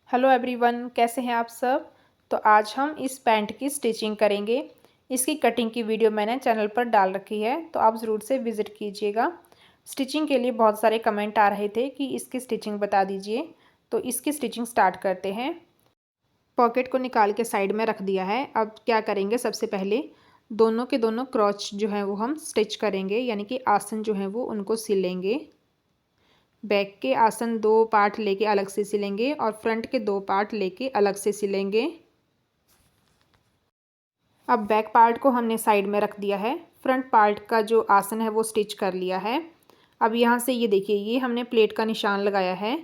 Hello everyone, कैसे हैं आप सब। तो आज हम इस पैंट की स्टिचिंग करेंगे। इसकी कटिंग की वीडियो मैंने चैनल पर डाल रखी है, तो आप ज़रूर से विज़िट कीजिएगा। स्टिचिंग के लिए बहुत सारे कमेंट आ रहे थे कि इसकी स्टिचिंग बता दीजिए, तो इसकी स्टिचिंग स्टार्ट करते हैं। पॉकेट को निकाल के साइड में रख दिया है। अब क्या करेंगे, सबसे पहले दोनों के दोनों क्रॉच जो हैं वो हम स्टिच करेंगे, यानी कि आसन जो हैं वो उनको सिलेंगे। बैक के आसन 2 पार्ट लेके अलग से सिलेंगे और फ्रंट के 2 पार्ट लेके अलग से सिलेंगे। अब बैक पार्ट को हमने साइड में रख दिया है। फ्रंट पार्ट का जो आसन है वो स्टिच कर लिया है। अब यहाँ से ये देखिए, ये हमने प्लेट का निशान लगाया है।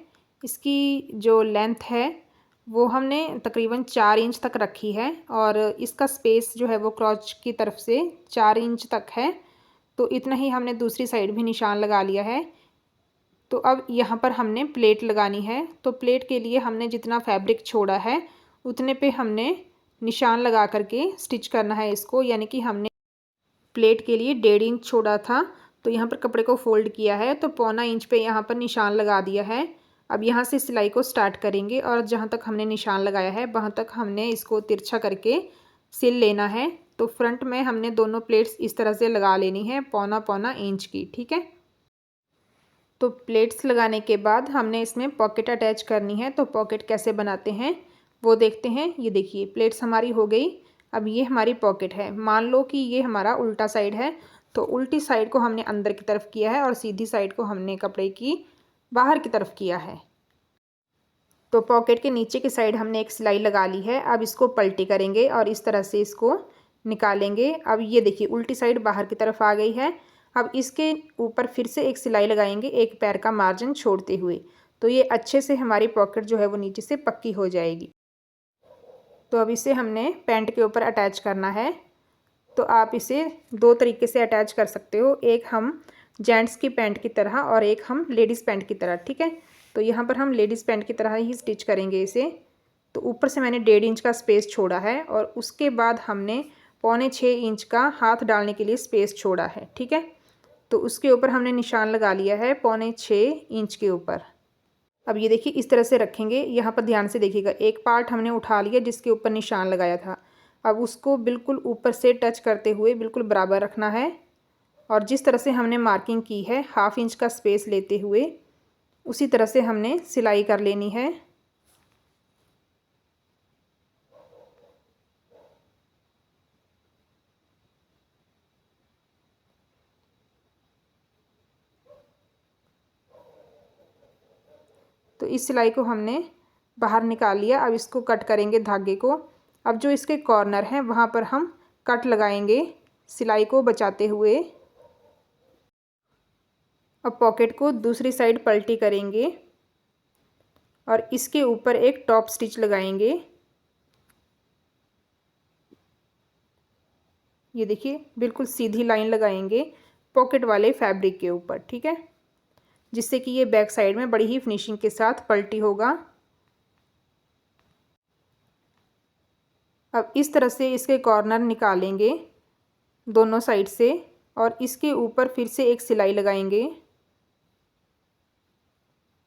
इसकी जो लेंथ है वो हमने तकरीबन 4 इंच तक रखी है और इसका स्पेस जो है वो क्रॉच की तरफ से 4 इंच तक है। तो इतना ही हमने दूसरी साइड भी निशान लगा लिया है। तो अब यहाँ पर हमने प्लेट लगानी है। तो प्लेट के लिए हमने जितना फैब्रिक छोड़ा है उतने पे हमने निशान लगा करके स्टिच करना है इसको, यानी कि हमने प्लेट के लिए 1.5 इंच छोड़ा था, तो यहाँ पर कपड़े को फोल्ड किया है तो 1.25 इंच पे यहाँ पर निशान लगा दिया है। अब यहाँ से सिलाई को स्टार्ट करेंगे और जहाँ तक हमने निशान लगाया है वहाँ तक हमने इसको तिरछा करके सिल लेना है। तो फ्रंट में हमने दोनों प्लेट्स इस तरह से लगा लेनी है 1.25 इंच की, ठीक है। तो प्लेट्स लगाने के बाद हमने इसमें पॉकेट अटैच करनी है। तो पॉकेट कैसे बनाते हैं वो देखते हैं। ये देखिए, प्लेट्स हमारी हो गई। अब ये हमारी पॉकेट है। मान लो कि ये हमारा उल्टा साइड है, तो उल्टी साइड को हमने अंदर की तरफ किया है और सीधी साइड को हमने कपड़े की बाहर की तरफ किया है। तो पॉकेट के नीचे की साइड हमने एक सिलाई लगा ली है। अब इसको पलटी करेंगे और इस तरह से इसको निकालेंगे। अब ये देखिए, उल्टी साइड बाहर की तरफ आ गई है। अब इसके ऊपर फिर से एक सिलाई लगाएंगे, एक पैर का मार्जिन छोड़ते हुए। तो ये अच्छे से हमारी पॉकेट जो है वो नीचे से पक्की हो जाएगी। तो अब इसे हमने पैंट के ऊपर अटैच करना है। तो आप इसे 2 तरीके से अटैच कर सकते हो, एक हम जेंट्स की पैंट की तरह और एक हम लेडीज़ पैंट की तरह, ठीक है। तो यहाँ पर हम लेडीज़ पैंट की तरह ही स्टिच करेंगे इसे। तो ऊपर से मैंने 1.5 इंच का स्पेस छोड़ा है और उसके बाद हमने 5.25 इंच का हाथ डालने के लिए स्पेस छोड़ा है, ठीक है। तो उसके ऊपर हमने निशान लगा लिया है 5.25 इंच के ऊपर। अब ये देखिए, इस तरह से रखेंगे। यहाँ पर ध्यान से देखिएगा, एक पार्ट हमने उठा लिया जिसके ऊपर निशान लगाया था। अब उसको बिल्कुल ऊपर से टच करते हुए बिल्कुल बराबर रखना है और जिस तरह से हमने मार्किंग की है 1/2 इंच का स्पेस लेते हुए, उसी तरह से हमने सिलाई कर लेनी है। तो इस सिलाई को हमने बाहर निकाल लिया। अब इसको कट करेंगे धागे को। अब जो इसके कॉर्नर हैं वहाँ पर हम कट लगाएंगे सिलाई को बचाते हुए। अब पॉकेट को दूसरी साइड पलटी करेंगे और इसके ऊपर एक टॉप स्टिच लगाएंगे। ये देखिए, बिल्कुल सीधी लाइन लगाएंगे पॉकेट वाले फैब्रिक के ऊपर, ठीक है, जिससे कि ये बैक साइड में बड़ी ही फिनिशिंग के साथ पलटी होगा। अब इस तरह से इसके कॉर्नर निकालेंगे दोनों साइड से और इसके ऊपर फिर से एक सिलाई लगाएंगे।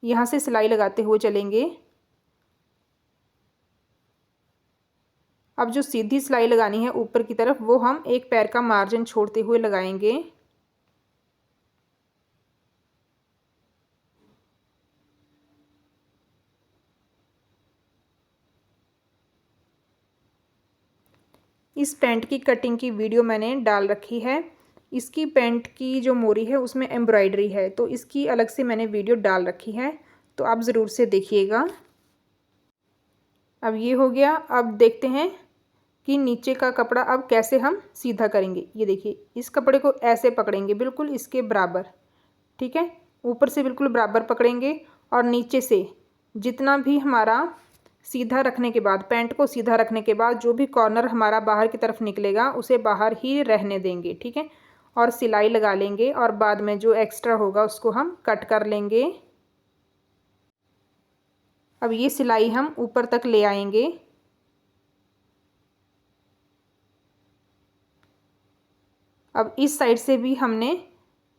यहाँ से सिलाई लगाते हुए चलेंगे। अब जो सीधी सिलाई लगानी है ऊपर की तरफ, वो हम एक पैर का मार्जिन छोड़ते हुए लगाएंगे। इस पैंट की कटिंग की वीडियो मैंने डाल रखी है। इसकी पैंट की जो मोरी है उसमें एम्ब्रॉयडरी है, तो इसकी अलग से मैंने वीडियो डाल रखी है, तो आप ज़रूर से देखिएगा। अब ये हो गया। अब देखते हैं कि नीचे का कपड़ा अब कैसे हम सीधा करेंगे। ये देखिए, इस कपड़े को ऐसे पकड़ेंगे बिल्कुल इसके बराबर, ठीक है। ऊपर से बिल्कुल बराबर पकड़ेंगे और नीचे से जितना भी हमारा सीधा रखने के बाद, पैंट को सीधा रखने के बाद जो भी कॉर्नर हमारा बाहर की तरफ निकलेगा उसे बाहर ही रहने देंगे, ठीक है। और सिलाई लगा लेंगे और बाद में जो एक्स्ट्रा होगा उसको हम कट कर लेंगे। अब ये सिलाई हम ऊपर तक ले आएंगे। अब इस साइड से भी हमने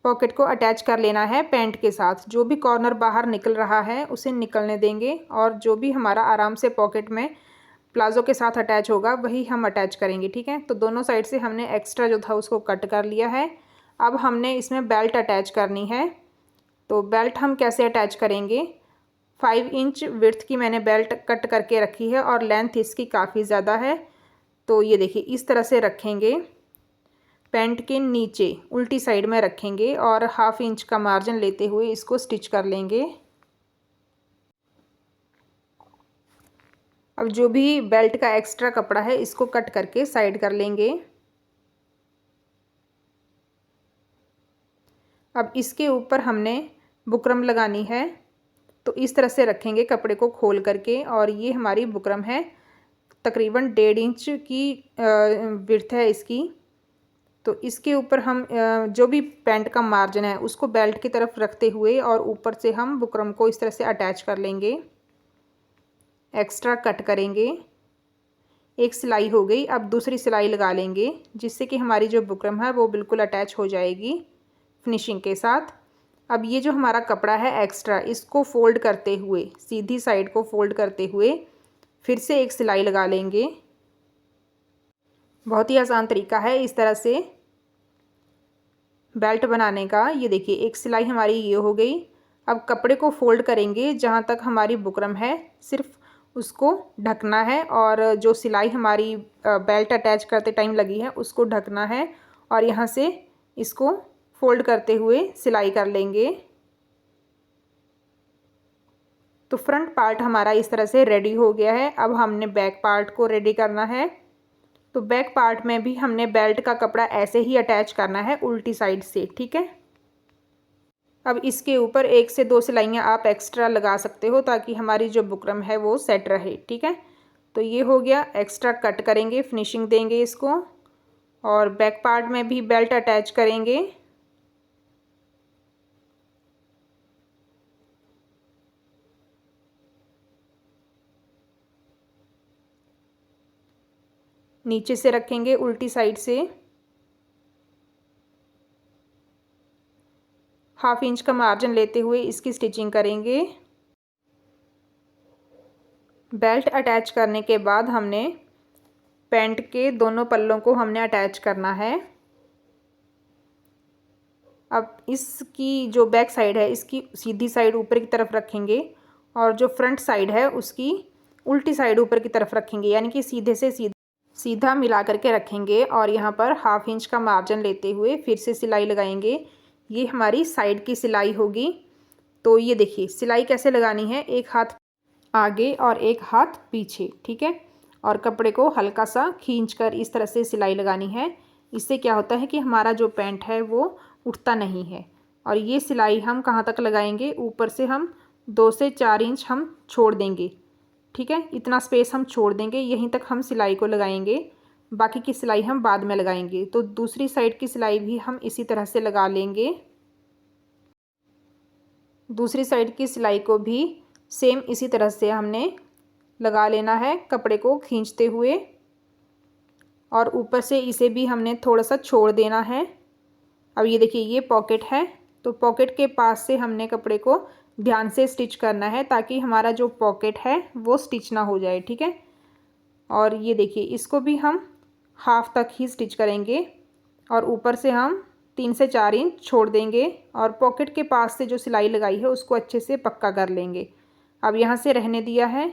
पॉकेट को अटैच कर लेना है पैंट के साथ। जो भी कॉर्नर बाहर निकल रहा है उसे निकलने देंगे और जो भी हमारा आराम से पॉकेट में प्लाज़ो के साथ अटैच होगा वही हम अटैच करेंगे, ठीक है। तो दोनों साइड से हमने एक्स्ट्रा जो था उसको कट कर लिया है। अब हमने इसमें बेल्ट अटैच करनी है। तो बेल्ट हम कैसे अटैच करेंगे, 5 इंच विड्थ की मैंने बेल्ट कट करके रखी है और लेंथ इसकी काफ़ी ज़्यादा है। तो ये देखिए इस तरह से रखेंगे, पैंट के नीचे उल्टी साइड में रखेंगे और 1/2 इंच का मार्जिन लेते हुए इसको स्टिच कर लेंगे। अब जो भी बेल्ट का एक्स्ट्रा कपड़ा है इसको कट करके साइड कर लेंगे। अब इसके ऊपर हमने बुकरम लगानी है। तो इस तरह से रखेंगे कपड़े को खोल करके और ये हमारी बुकरम है, तकरीबन 1.5 इंच की विड्थ है इसकी। तो इसके ऊपर हम जो भी पैंट का मार्जिन है उसको बेल्ट की तरफ रखते हुए और ऊपर से हम बुकरम को इस तरह से अटैच कर लेंगे, एक्स्ट्रा कट करेंगे। एक सिलाई हो गई। अब दूसरी सिलाई लगा लेंगे जिससे कि हमारी जो बुकरम है वो बिल्कुल अटैच हो जाएगी फिनिशिंग के साथ। अब ये जो हमारा कपड़ा है एक्स्ट्रा, इसको फ़ोल्ड करते हुए, सीधी साइड को फ़ोल्ड करते हुए फिर से एक सिलाई लगा लेंगे। बहुत ही आसान तरीका है इस तरह से बेल्ट बनाने का। ये देखिए एक सिलाई हमारी ये हो गई। अब कपड़े को फ़ोल्ड करेंगे, जहाँ तक हमारी बुकरम है सिर्फ उसको ढकना है और जो सिलाई हमारी बेल्ट अटैच करते टाइम लगी है उसको ढकना है और यहाँ से इसको फ़ोल्ड करते हुए सिलाई कर लेंगे। तो फ्रंट पार्ट हमारा इस तरह से रेडी हो गया है। अब हमने बैक पार्ट को रेडी करना है। तो बैक पार्ट में भी हमने बेल्ट का कपड़ा ऐसे ही अटैच करना है उल्टी साइड से, ठीक है। अब इसके ऊपर 1 से 2 सिलाइयाँ आप एक्स्ट्रा लगा सकते हो ताकि हमारी जो बुकरम है वो सेट रहे, ठीक है। तो ये हो गया, एक्स्ट्रा कट करेंगे, फिनिशिंग देंगे इसको और बैक पार्ट में भी बेल्ट अटैच करेंगे। नीचे से रखेंगे उल्टी साइड से, 1/2 इंच का मार्जिन लेते हुए इसकी स्टिचिंग करेंगे। बेल्ट अटैच करने के बाद हमने पैंट के दोनों पल्लों को हमने अटैच करना है। अब इसकी जो बैक साइड है इसकी सीधी साइड ऊपर की तरफ रखेंगे और जो फ्रंट साइड है उसकी उल्टी साइड ऊपर की तरफ रखेंगे, यानी कि सीधे से सीधा मिला करके रखेंगे और यहाँ पर 1/2 इंच का मार्जिन लेते हुए फिर से सिलाई लगाएंगे। ये हमारी साइड की सिलाई होगी। तो ये देखिए सिलाई कैसे लगानी है, एक हाथ आगे और एक हाथ पीछे, ठीक है। और कपड़े को हल्का सा खींचकर इस तरह से सिलाई लगानी है। इससे क्या होता है कि हमारा जो पैंट है वो उठता नहीं है। और ये सिलाई हम कहाँ तक लगाएंगे, ऊपर से हम 2 से 4 इंच हम छोड़ देंगे, ठीक है। इतना स्पेस हम छोड़ देंगे, यहीं तक हम सिलाई को लगाएंगे, बाकी की सिलाई हम बाद में लगाएंगे। तो दूसरी साइड की सिलाई भी हम इसी तरह से लगा लेंगे। दूसरी साइड की सिलाई को भी सेम इसी तरह से हमने लगा लेना है, कपड़े को खींचते हुए और ऊपर से इसे भी हमने थोड़ा सा छोड़ देना है। अब ये देखिए ये पॉकेट है, तो पॉकेट के पास से हमने कपड़े को ध्यान से स्टिच करना है ताकि हमारा जो पॉकेट है वो स्टिच ना हो जाए, ठीक है। और ये देखिए इसको भी हम हाफ तक ही स्टिच करेंगे और ऊपर से हम 3 से 4 इंच छोड़ देंगे और पॉकेट के पास से जो सिलाई लगाई है उसको अच्छे से पक्का कर लेंगे। अब यहाँ से रहने दिया है।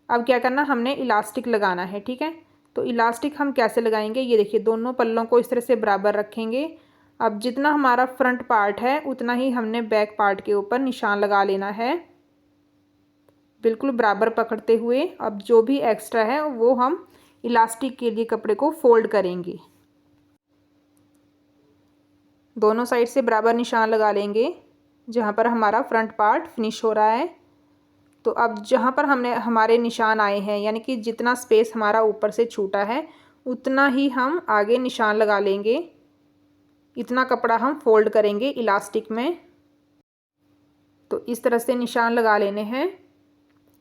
अब क्या करना, हमने इलास्टिक लगाना है, ठीक है। तो इलास्टिक हम कैसे लगाएंगे, ये देखिए दोनों पल्लों को इस तरह से बराबर रखेंगे। अब जितना हमारा फ्रंट पार्ट है उतना ही हमने बैक पार्ट के ऊपर निशान लगा लेना है, बिल्कुल बराबर पकड़ते हुए। अब जो भी एक्स्ट्रा है वो हम इलास्टिक के लिए कपड़े को फोल्ड करेंगे, दोनों साइड से बराबर निशान लगा लेंगे जहाँ पर हमारा फ्रंट पार्ट फिनिश हो रहा है। तो अब जहाँ पर हमने हमारे निशान आए हैं, यानी कि जितना स्पेस हमारा ऊपर से छूटा है उतना ही हम आगे निशान लगा लेंगे। इतना कपड़ा हम फोल्ड करेंगे इलास्टिक में। तो इस तरह से निशान लगा लेने हैं।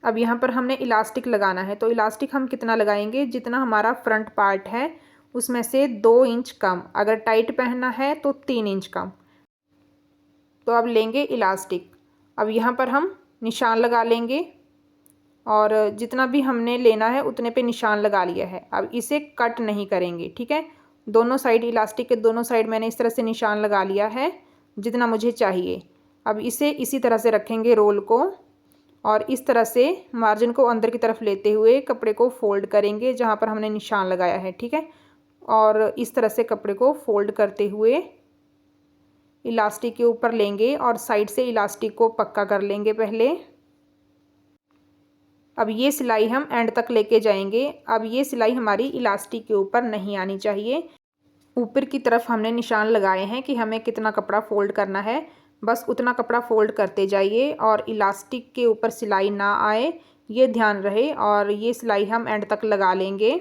अब यहाँ पर हमने इलास्टिक लगाना है, तो इलास्टिक हम कितना लगाएंगे, जितना हमारा फ्रंट पार्ट है उसमें से 2 इंच कम, अगर टाइट पहनना है तो 3 इंच कम। तो अब लेंगे इलास्टिक। अब यहाँ पर हम निशान लगा लेंगे और जितना भी हमने लेना है उतने पे निशान लगा लिया है। अब इसे कट नहीं करेंगे, ठीक है। दोनों साइड इलास्टिक के दोनों साइड मैंने इस तरह से निशान लगा लिया है जितना मुझे चाहिए। अब इसे इसी तरह से रखेंगे रोल को और इस तरह से मार्जिन को अंदर की तरफ लेते हुए कपड़े को फोल्ड करेंगे जहाँ पर हमने निशान लगाया है, ठीक है। और इस तरह से कपड़े को फोल्ड करते हुए इलास्टिक के ऊपर लेंगे और साइड से इलास्टिक को पक्का कर लेंगे पहले। अब ये सिलाई हम एंड तक लेके जाएंगे। अब ये सिलाई हमारी इलास्टिक के ऊपर नहीं आनी चाहिए। ऊपर की तरफ हमने निशान लगाए हैं कि हमें कितना कपड़ा फोल्ड करना है, बस उतना कपड़ा फोल्ड करते जाइए और इलास्टिक के ऊपर सिलाई ना आए ये ध्यान रहे। और ये सिलाई हम एंड तक लगा लेंगे।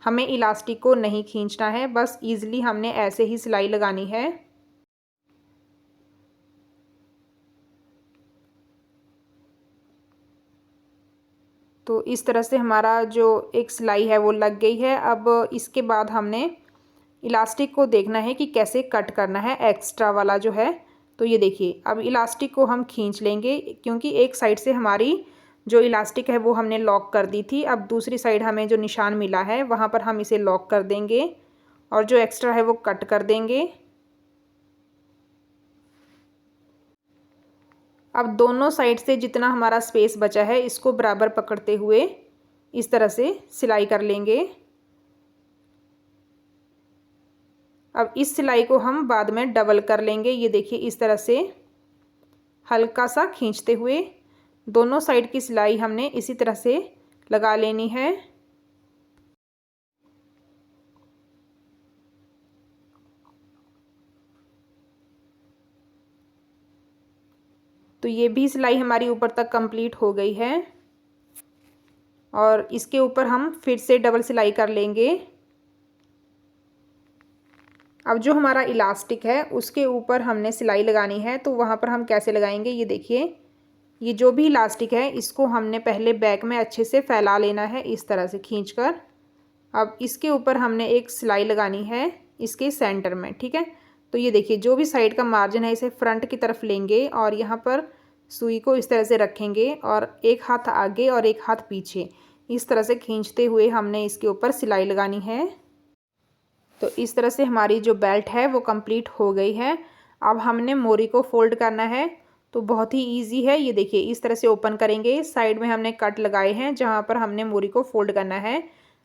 हमें इलास्टिक को नहीं खींचना है, बस ईज़िली हमने ऐसे ही सिलाई लगानी है। तो इस तरह से हमारा जो एक सिलाई है वो लग गई है। अब इसके बाद हमने इलास्टिक को देखना है कि कैसे कट करना है एक्स्ट्रा वाला जो है। तो ये देखिए, अब इलास्टिक को हम खींच लेंगे क्योंकि एक साइड से हमारी जो इलास्टिक है वो हमने लॉक कर दी थी। अब दूसरी साइड हमें जो निशान मिला है वहाँ पर हम इसे लॉक कर देंगे और जो एक्स्ट्रा है वो कट कर देंगे। अब दोनों साइड से जितना हमारा स्पेस बचा है इसको बराबर पकड़ते हुए इस तरह से सिलाई कर लेंगे। अब इस सिलाई को हम बाद में डबल कर लेंगे। ये देखिए, इस तरह से हल्का सा खींचते हुए दोनों साइड की सिलाई हमने इसी तरह से लगा लेनी है। तो ये भी सिलाई हमारी ऊपर तक कंप्लीट हो गई है और इसके ऊपर हम फिर से डबल सिलाई कर लेंगे। अब जो हमारा इलास्टिक है उसके ऊपर हमने सिलाई लगानी है, तो वहाँ पर हम कैसे लगाएंगे ये देखिए। ये जो भी इलास्टिक है इसको हमने पहले बैक में अच्छे से फैला लेना है इस तरह से खींचकर। अब इसके ऊपर हमने एक सिलाई लगानी है इसके सेंटर में, ठीक है। तो ये देखिए, जो भी साइड का मार्जिन है इसे फ्रंट की तरफ लेंगे और यहाँ पर सुई को इस तरह से रखेंगे और एक हाथ आगे और एक हाथ पीछे इस तरह से खींचते हुए हमने इसके ऊपर सिलाई लगानी है। तो इस तरह से हमारी जो बेल्ट है वो कंप्लीट हो गई है। अब हमने मोरी को फोल्ड करना है, तो बहुत ही इजी है। ये देखिए, इस तरह से ओपन करेंगे, साइड में हमने कट लगाए हैं जहाँ पर हमने मोरी को फोल्ड करना है।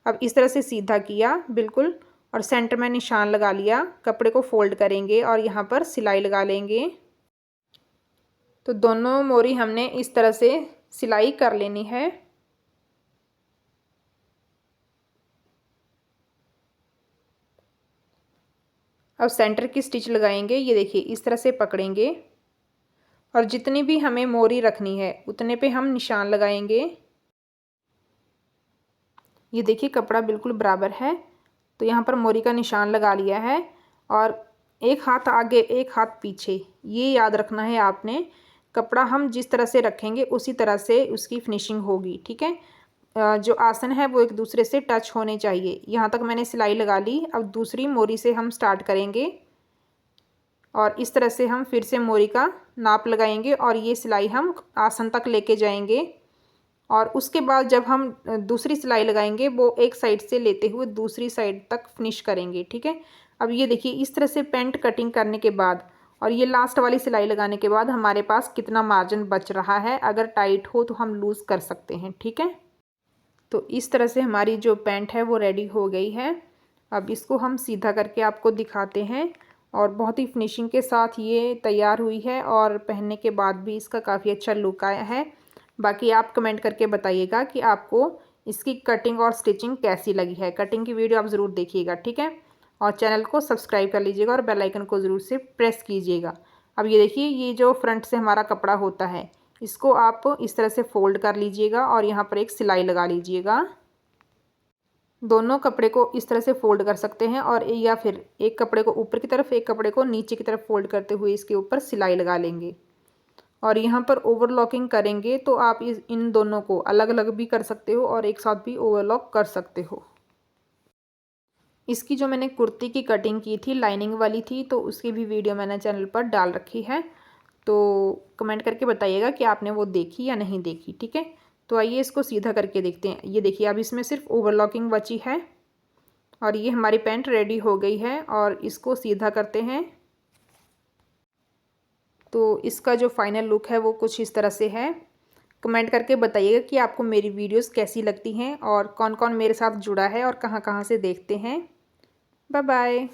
अब इस तरह से सीधा किया बिल्कुल और सेंटर में निशान लगा लिया। कपड़े को फोल्ड करेंगे और यहाँ पर सिलाई लगा लेंगे। तो दोनों मोरी हमने इस तरह से सिलाई कर लेनी है। अब सेंटर की स्टिच लगाएंगे। ये देखिए, इस तरह से पकड़ेंगे और जितनी भी हमें मोरी रखनी है उतने पे हम निशान लगाएंगे। ये देखिए, कपड़ा बिल्कुल बराबर है, तो यहाँ पर मोरी का निशान लगा लिया है और एक हाथ आगे एक हाथ पीछे, ये याद रखना है आपने। कपड़ा हम जिस तरह से रखेंगे उसी तरह से उसकी फिनिशिंग होगी, ठीक है। जो आसन है वो एक दूसरे से टच होने चाहिए। यहाँ तक मैंने सिलाई लगा ली। अब दूसरी मोरी से हम स्टार्ट करेंगे और इस तरह से हम फिर से मोरी का नाप लगाएंगे और ये सिलाई हम आसन तक लेके जाएंगे। और उसके बाद जब हम दूसरी सिलाई लगाएंगे वो एक साइड से लेते हुए दूसरी साइड तक फिनिश करेंगे, ठीक है। अब ये देखिए, इस तरह से पेंट कटिंग करने के बाद और ये लास्ट वाली सिलाई लगाने के बाद हमारे पास कितना मार्जिन बच रहा है। अगर टाइट हो तो हम लूज़ कर सकते हैं, ठीक है। तो इस तरह से हमारी जो पैंट है वो रेडी हो गई है। अब इसको हम सीधा करके आपको दिखाते हैं और बहुत ही फिनिशिंग के साथ ये तैयार हुई है और पहनने के बाद भी इसका काफ़ी अच्छा लुक आया है। बाकी आप कमेंट करके बताइएगा कि आपको इसकी कटिंग और स्टिचिंग कैसी लगी है। कटिंग की वीडियो आप ज़रूर देखिएगा, ठीक है। और चैनल को सब्सक्राइब कर लीजिएगा और बेल आइकन को ज़रूर से प्रेस कीजिएगा। अब ये देखिए, ये जो फ्रंट से हमारा कपड़ा होता है इसको आप इस तरह से फोल्ड कर लीजिएगा और यहाँ पर एक सिलाई लगा लीजिएगा। दोनों कपड़े को इस तरह से फोल्ड कर सकते हैं और या फिर एक कपड़े को ऊपर की तरफ एक कपड़े को नीचे की तरफ फोल्ड करते हुए इसके ऊपर सिलाई लगा लेंगे और यहाँ पर ओवरलॉकिंग करेंगे। तो आप इन दोनों को अलग अलग भी कर सकते हो और एक साथ भी ओवरलॉक कर सकते हो। इसकी जो मैंने कुर्ती की कटिंग की थी लाइनिंग वाली थी, तो उसकी भी वीडियो मैंने चैनल पर डाल रखी है, तो कमेंट करके बताइएगा कि आपने वो देखी या नहीं देखी। ठीक है, तो आइए इसको सीधा करके देखते हैं। ये देखिए अब इसमें सिर्फ ओवरलॉकिंग बची है और ये हमारी पैंट रेडी हो गई है और इसको सीधा करते हैं। तो इसका जो फाइनल लुक है वो कुछ इस तरह से है। कमेंट करके बताइएगा कि आपको मेरी वीडियोस कैसी लगती हैं और कौन कौन मेरे साथ जुड़ा है और कहाँ कहाँ से देखते हैं। Bye bye.